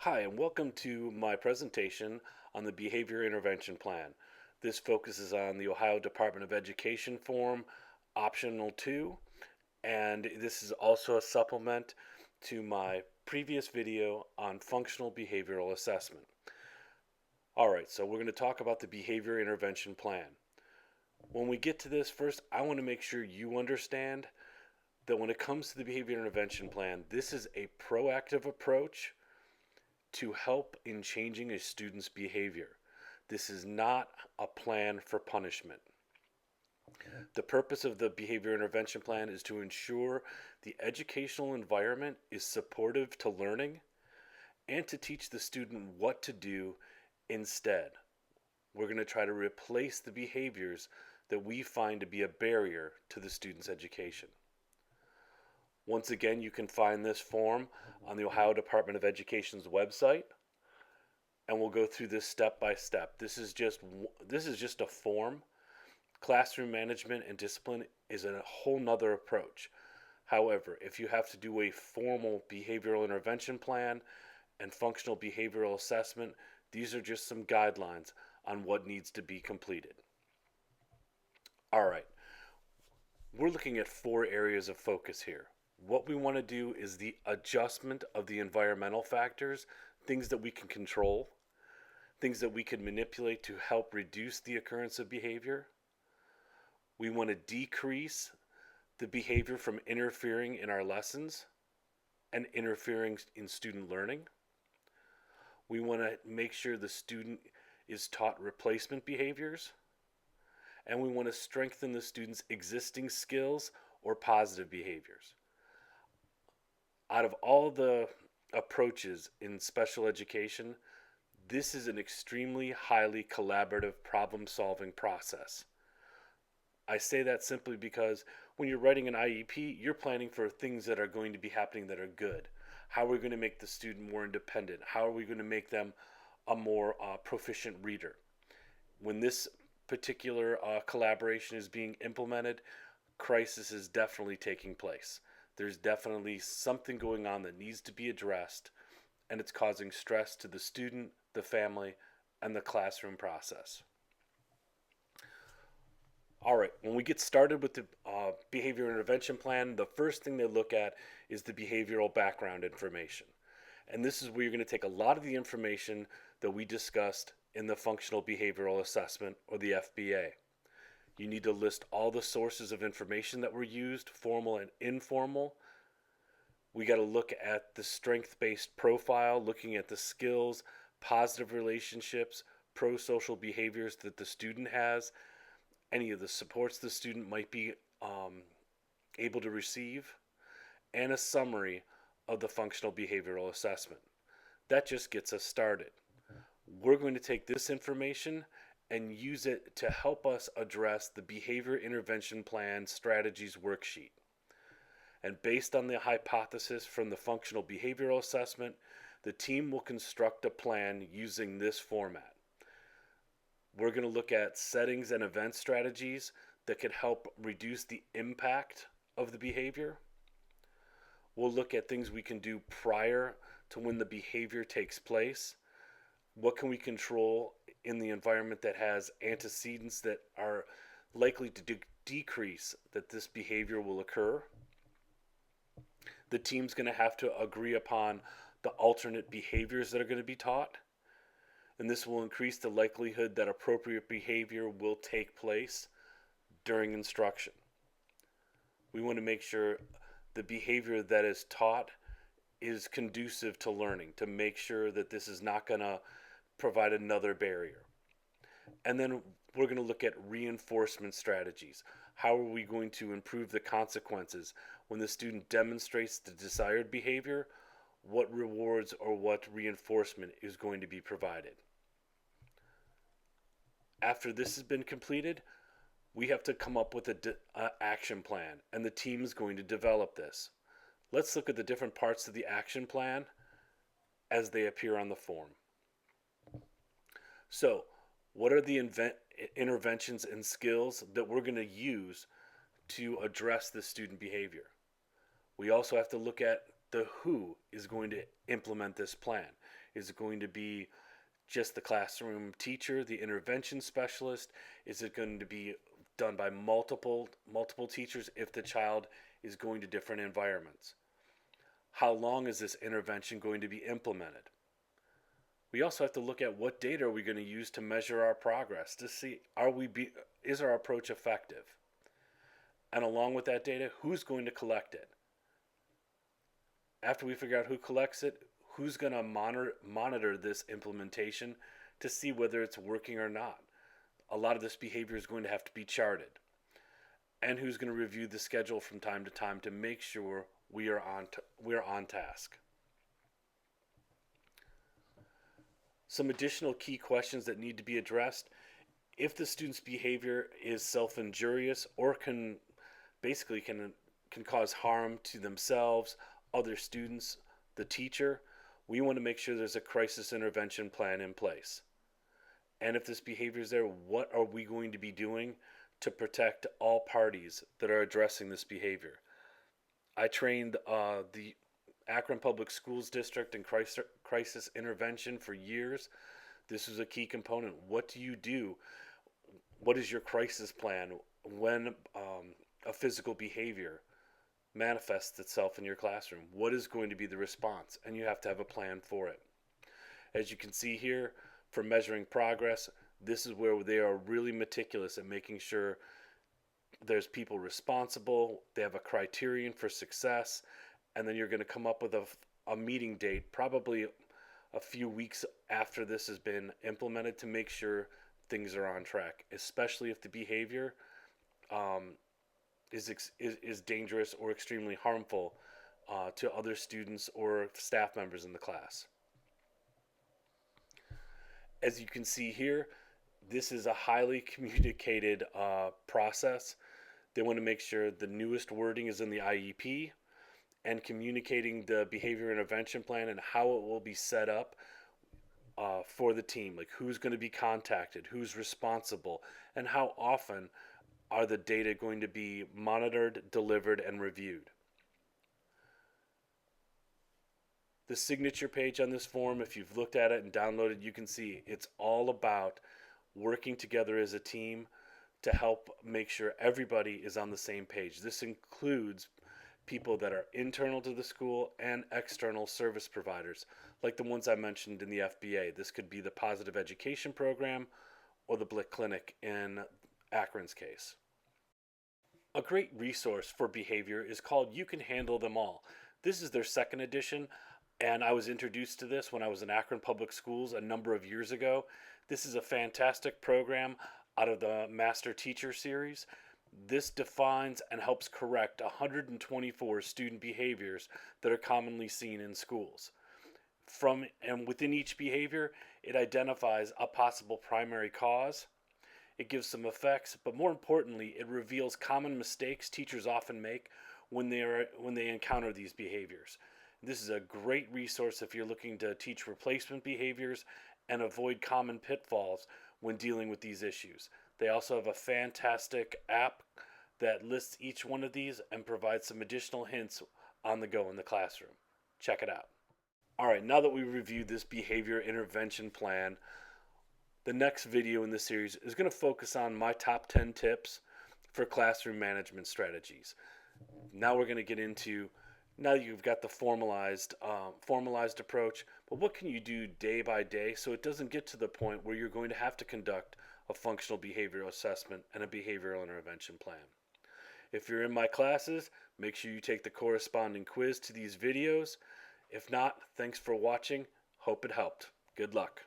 Hi, and welcome to my presentation on the Behavior Intervention Plan. This focuses on the Ohio Department of Education form, Optional 2, and this is also a supplement to my previous video on functional behavioral assessment. All right, so we're going to talk about the Behavior Intervention Plan. When we get to this, first, I want to make sure you understand that when it comes to the Behavior Intervention Plan, this is a proactive approach to help in changing a student's behavior. This is not a plan for punishment. The purpose of the behavior intervention plan is to ensure the educational environment is supportive to learning and to teach the student what to do instead. We're going to try to replace the behaviors that we find to be a barrier to the student's education. Once again, you can find this form on the Ohio Department of Education's website, and we'll go through this step by step. This is just a form. Classroom management and discipline is a whole nother approach. However, if you have to do a formal behavioral intervention plan and functional behavioral assessment, these are just some guidelines on what needs to be completed. All right, we're looking at 4 areas of focus here. What we want to do is the adjustment of the environmental factors, things that we can control, things that we can manipulate to help reduce the occurrence of behavior. We want to decrease the behavior from interfering in our lessons and interfering in student learning. We want to make sure the student is taught replacement behaviors. And we want to strengthen the student's existing skills or positive behaviors. Out of all the approaches in special education, this is an extremely highly collaborative problem solving process. I say that simply because when you're writing an IEP, you're planning for things that are going to be happening that are good. How are we going to make the student more independent? How are we going to make them a more proficient reader? When this particular collaboration is being implemented, crisis is definitely taking place. There's definitely something going on that needs to be addressed, and it's causing stress to the student, the family, and the classroom process. All right, when we get started with the behavior intervention plan, the first thing they look at is the behavioral background information. And this is where you're going to take a lot of the information that we discussed in the functional behavioral assessment, or the FBA. You need to list all the sources of information that were used, formal and informal. We got to look at the strength-based profile, looking at the skills, positive relationships, pro-social behaviors that the student has, any of the supports the student might be able to receive, and a summary of the functional behavioral assessment. That just gets us started. We're going to take this information and use it to help us address the behavior intervention plan strategies worksheet. And based on the hypothesis from the functional behavioral assessment, the team will construct a plan using this format. We're going to look at settings and event strategies that could help reduce the impact of the behavior. We'll look at things we can do prior to when the behavior takes place. What can we control in the environment that has antecedents that are likely to decrease that this behavior will occur? The team's going to have to agree upon the alternate behaviors that are going to be taught, and this will increase the likelihood that appropriate behavior will take place during instruction. We want to make sure the behavior that is taught is conducive to learning, to make sure that this is not going to provide another barrier. And then we're going to look at reinforcement strategies. How are we going to improve the consequences when the student demonstrates the desired behavior? What rewards or what reinforcement is going to be provided? After this has been completed, we have to come up with an action plan, and the team is going to develop this. Let's look at the different parts of the action plan as they appear on the form. So, what are the interventions and skills that we're going to use to address this student behavior? We also have to look at the who is going to implement this plan. Is it going to be just the classroom teacher, the intervention specialist? Is it going to be done by multiple teachers if the child is going to different environments? How long is this intervention going to be implemented? We also have to look at what data are we going to use to measure our progress to see is our approach effective? And along with that data, who's going to collect it? After we figure out who collects it, who's going to monitor this implementation to see whether it's working or not? A lot of this behavior is going to have to be charted. And who's going to review the schedule from time to time to make sure we are on task? Some additional key questions that need to be addressed: if the student's behavior is self-injurious or can cause harm to themselves, other students, the teacher, we want to make sure there's a crisis intervention plan in place. And if this behavior is there, what are we going to be doing to protect all parties that are addressing this behavior? I trained the Akron Public Schools District in crisis intervention for years. This is a key component. What do you do? What is your crisis plan when a physical behavior manifests itself in your classroom? What is going to be the response? And you have to have a plan for it. As you can see here, for measuring progress, this is where they are really meticulous at making sure there's people responsible, they have a criterion for success, and then you're going to come up with a meeting date probably a few weeks after this has been implemented to make sure things are on track, especially if the behavior is dangerous or extremely harmful to other students or staff members in the class. As you can see here, this is a highly communicated process. They want to make sure the newest wording is in the IEP, and communicating the behavior intervention plan and how it will be set up for the team, like who's going to be contacted, who's responsible, and how often are the data going to be monitored, delivered, and reviewed. The signature page on this form, if you've looked at it and downloaded, you can see it's all about working together as a team to help make sure everybody is on the same page. This includes people that are internal to the school and external service providers, like the ones I mentioned in the FBA. This could be the Positive Education Program or the Blick Clinic in Akron's case. A great resource for behavior is called You Can Handle Them All. This is their second edition, and I was introduced to this when I was in Akron Public Schools a number of years ago. This is a fantastic program out of the Master Teacher Series. This defines and helps correct 124 student behaviors that are commonly seen in schools. And within each behavior, it identifies a possible primary cause. It gives some effects, but more importantly, it reveals common mistakes teachers often make when they encounter these behaviors. This is a great resource if you're looking to teach replacement behaviors and avoid common pitfalls when dealing with these issues. They also have a fantastic app that lists each one of these and provides some additional hints on the go in the classroom. Check it out. All right, now that we've reviewed this behavior intervention plan, the next video in this series is going to focus on my top 10 tips for classroom management strategies. Now we're going to get into, now you've got the formalized approach, but what can you do day by day so it doesn't get to the point where you're going to have to conduct a functional behavioral assessment and a behavioral intervention plan. If you're in my classes, make sure you take the corresponding quiz to these videos. If not, thanks for watching. Hope it helped. Good luck.